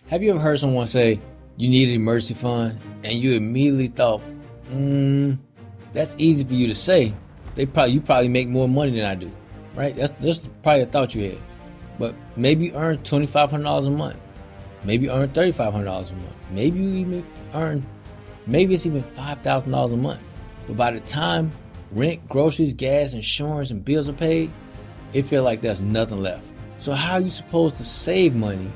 Have you ever heard someone say you need an emergency fund and you immediately thought, that's easy for you to say. You probably make more money than I do, right? That's probably a thought you had. But maybe you earn $2,500 a month. Maybe you earn $3,500 a month. Maybe you even earn, maybe it's even $5,000 a month. But by the time rent, groceries, gas, insurance, and bills are paid, it feels like there's nothing left. So how are you supposed to save money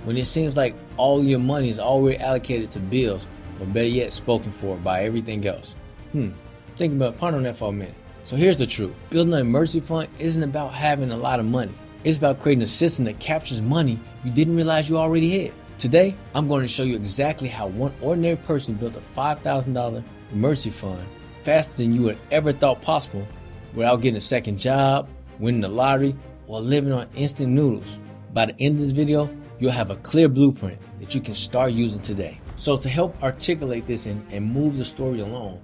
when it seems like all your money is already allocated to bills, or better yet, spoken for by everything else? Think about, ponder on that for a minute. So here's the truth. Building an emergency fund isn't about having a lot of money. It's about creating a system that captures money you didn't realize you already had. Today, I'm going to show you exactly how one ordinary person built a $5,000 emergency fund faster than you would ever thought possible without getting a second job, winning the lottery, or living on instant noodles. By the end of this video, you'll have a clear blueprint that you can start using today. So to help articulate this and move the story along,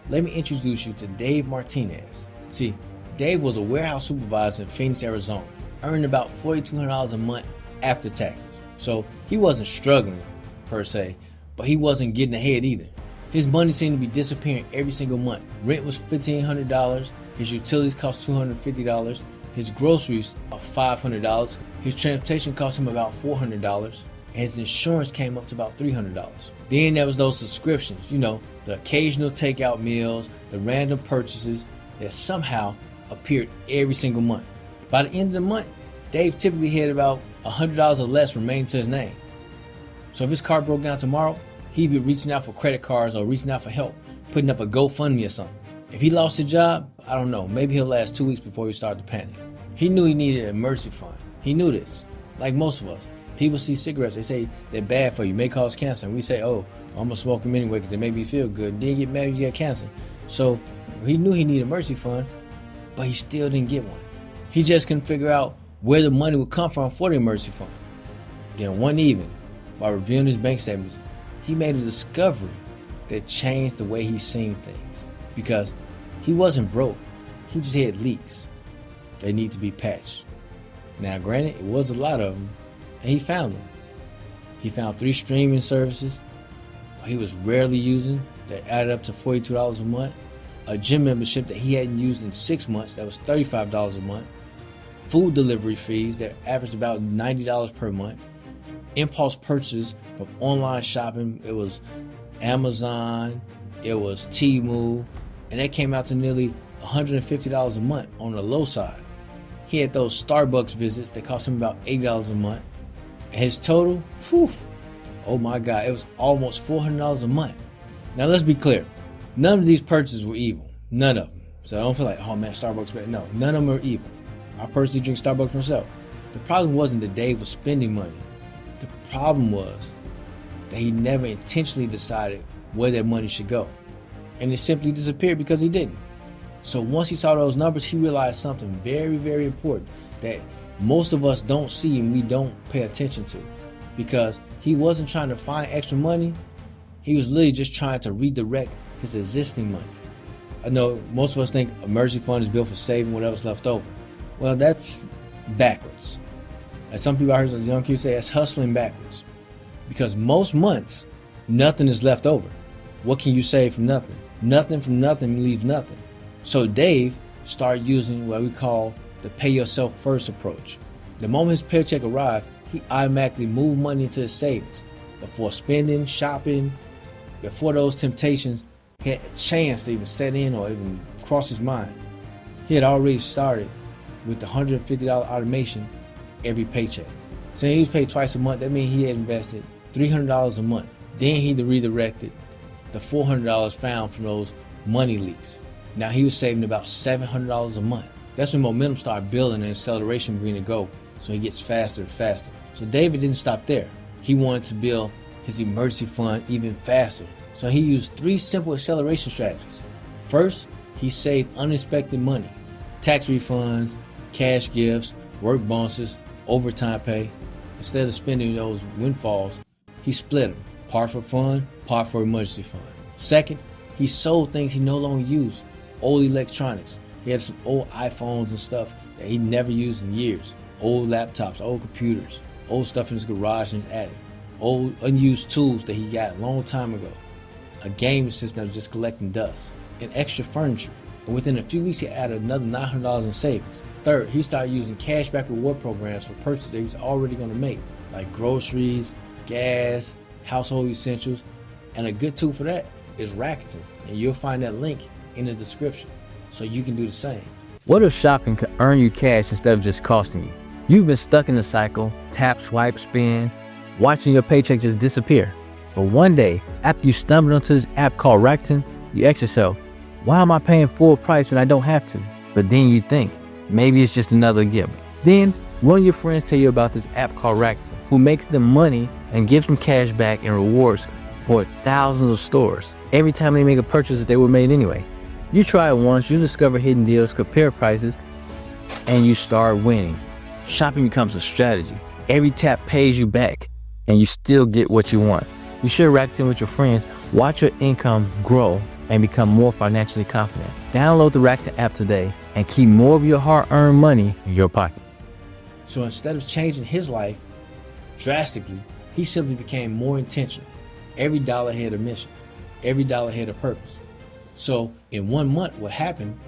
let me introduce you to Dave Martinez. See, Dave was a warehouse supervisor in Phoenix, Arizona, earning about $4,200 a month after taxes. So he wasn't struggling per se, but he wasn't getting ahead either. His money seemed to be disappearing every single month. Rent was $1,500, his utilities cost $250, his groceries about $500, his transportation cost him about $400, and his insurance came up to about $300. Then there was those subscriptions, the occasional takeout meals, the random purchases that somehow appeared every single month. By the end of the month, Dave typically had about $100 or less remaining to his name. So if his car broke down tomorrow, he'd be reaching out for credit cards or reaching out for help, putting up a GoFundMe or something. If he lost his job, I don't know, maybe he'll last 2 weeks before he started to panic. He knew he needed an emergency fund. He knew this. Like most of us, people see cigarettes, they say they're bad for you, may cause cancer. And we say, oh, I'm gonna smoke them anyway because they make me feel good. Then you get mad when you get cancer. So he knew he needed an emergency fund, but he still didn't get one. He just couldn't figure out where the money would come from for the emergency fund. Then one evening, while reviewing his bank statements, he made a discovery that changed the way he's seen things. Because he wasn't broke, he just had leaks. They need to be patched. Now granted, it was a lot of them, and he found them. He found 3 streaming services he was rarely using that added up to $42 a month, a gym membership that he hadn't used in 6 months that was $35 a month, food delivery fees that averaged about $90 per month, impulse purchases from online shopping. It was Amazon, it was Temu, and that came out to nearly $150 a month on the low side. He had those Starbucks visits that cost him about $80 a month. And his total, oh my God, it was almost $400 a month. Now let's be clear, none of these purchases were evil, none of them. So I don't feel like, oh man, Starbucks bad. No, none of them are evil. I personally drink Starbucks myself. The problem wasn't that Dave was spending money. The problem was that he never intentionally decided where that money should go. And it simply disappeared because he didn't. So once he saw those numbers, he realized something very, very important that most of us don't see and we don't pay attention to. Because he wasn't trying to find extra money, he was literally just trying to redirect his existing money. I know most of us think emergency fund is built for saving whatever's left over. Well, that's backwards. As some people I heard some young kids say, that's hustling backwards. Because most months, nothing is left over. What can you save from nothing? Nothing from nothing leaves nothing. So Dave started using what we call the pay yourself first approach. The moment his paycheck arrived, he automatically moved money into his savings. Before spending, shopping, before those temptations had a chance to even set in or even cross his mind, he had already started with the $150 automation every paycheck. Saying he was paid twice a month, that means he had invested $300 a month. Then he redirected the $400 found from those money leaks. Now he was saving about $700 a month. That's when momentum started building and acceleration began to go, so he gets faster and faster. So David didn't stop there. He wanted to build his emergency fund even faster. So he used 3 simple acceleration strategies. First, he saved unexpected money. Tax refunds, cash gifts, work bonuses, overtime pay. Instead of spending those windfalls, he split them. Part for fun, part for emergency fund. Second, he sold things he no longer used. Old electronics. He had some old iPhones and stuff that he never used in years. Old laptops, old computers, old stuff in his garage and his attic. old unused tools that he got a long time ago, a game system that was just collecting dust, and extra furniture. And within a few weeks, he added another $900 in savings. Third, he started using cashback reward programs for purchases that he was already going to make, like groceries, gas, household essentials. And a good tool for that is Rakuten, and you'll find that link in the description, so you can do the same. What if shopping could earn you cash instead of just costing you? You've been stuck in the cycle, tap, swipe, spend, watching your paycheck just disappear. But one day, after you stumbled onto this app called Rakuten, you ask yourself, why am I paying full price when I don't have to? But then you think, maybe it's just another gimmick. Then one of your friends tell you about this app called Rakuten, who makes them money and gives them cash back and rewards for thousands of stores every time they make a purchase that they were made anyway. You try it once, you discover hidden deals, compare prices, and you start winning. Shopping becomes a strategy. Every tap pays you back, and you still get what you want. You share Rakuten with your friends, watch your income grow, and become more financially confident. Download the Rakuten app today and keep more of your hard-earned money in your pocket. So instead of changing his life drastically, he simply became more intentional. Every dollar had a mission. Every dollar had a purpose. So in 1 month, what happened,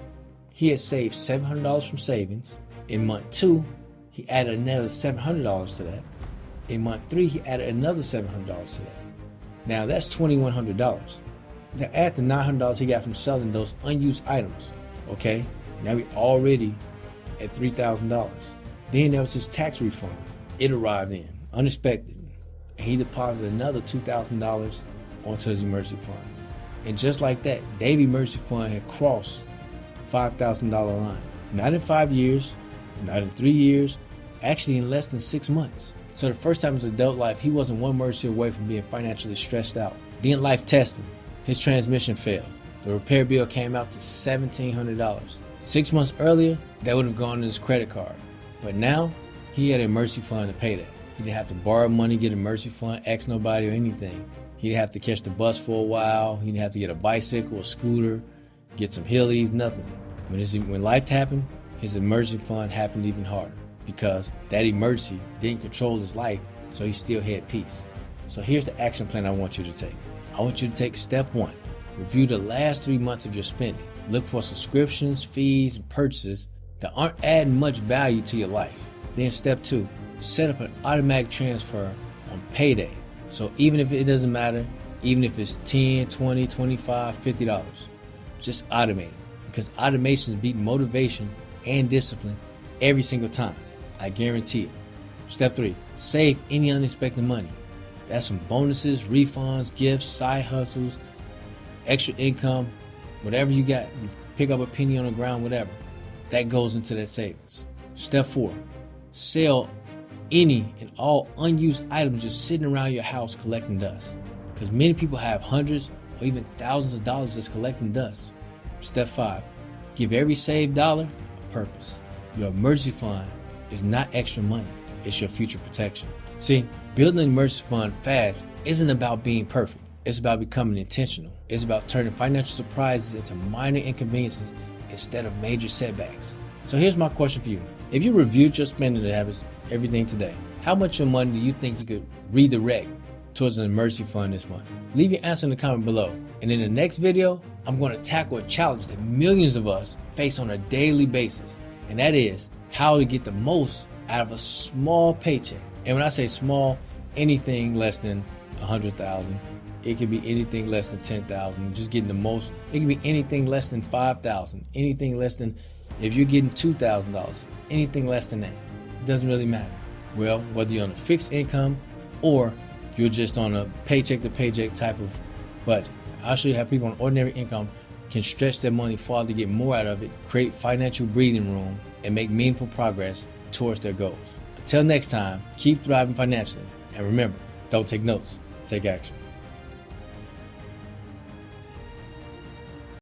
he had saved $700 from savings. In month 2, he added another $700 to that. In month 3, he added another $700 to that. Now that's $2,100. Now add the $900 he got from selling those unused items. Okay, now we already at $3,000. Then there was his tax refund. It arrived in unexpected, and he deposited another $2,000 onto his emergency fund. And just like that, Dave's emergency fund had crossed the $5,000 line. Not in 5 years, not in 3 years, actually in less than 6 months. So the first time in his adult life, he wasn't one emergency away from being financially stressed out. Then life tested. His transmission failed. The repair bill came out to $1,700. 6 months earlier, that would have gone in his credit card. But now, he had an emergency fund to pay that. He didn't have to borrow money, get an emergency fund, ask nobody or anything. He didn't have to catch the bus for a while. He didn't have to get a bicycle or scooter, get some hillies, nothing. When life happened, his emergency fund happened even harder because that emergency didn't control his life, so he still had peace. So here's the action plan I want you to take. I want you to take step 1. Review the last 3 months of your spending. Look for subscriptions, fees, and purchases that aren't adding much value to your life. Then step 2, set up an automatic transfer on payday. So even if it doesn't matter, even if it's $10, $20, $25, $50, just automate it, because automations beat motivation and discipline every single time. I guarantee it. Step 3, save any unexpected money. That's some bonuses, refunds, gifts, side hustles, extra income, whatever you got. You pick up a penny on the ground, whatever. That goes into that savings. Step 4, sell any and all unused items just sitting around your house collecting dust. Because many people have hundreds or even thousands of dollars just collecting dust. Step 5, give every saved dollar a purpose. Your emergency fund is not extra money, it's your future protection. See, building an emergency fund fast isn't about being perfect. It's about becoming intentional. It's about turning financial surprises into minor inconveniences instead of major setbacks. So here's my question for you. If you reviewed your spending habits, everything today, how much of money do you think you could redirect towards an emergency fund this month? Leave your answer in the comment below. And in the next video, I'm going to tackle a challenge that millions of us face on a daily basis. And that is how to get the most out of a small paycheck. And when I say small, anything less than $100,000. It could be anything less than $10,000. Just getting the most. It could be anything less than $5,000. Anything less than, if you're getting $2,000, anything less than that. It doesn't really matter. Well, whether you're on a fixed income or you're just on a paycheck to paycheck type of budget. I'll show you how people on ordinary income can stretch their money farther to get more out of it, create financial breathing room, and make meaningful progress towards their goals. Until next time, keep thriving financially. And remember, don't take notes, take action.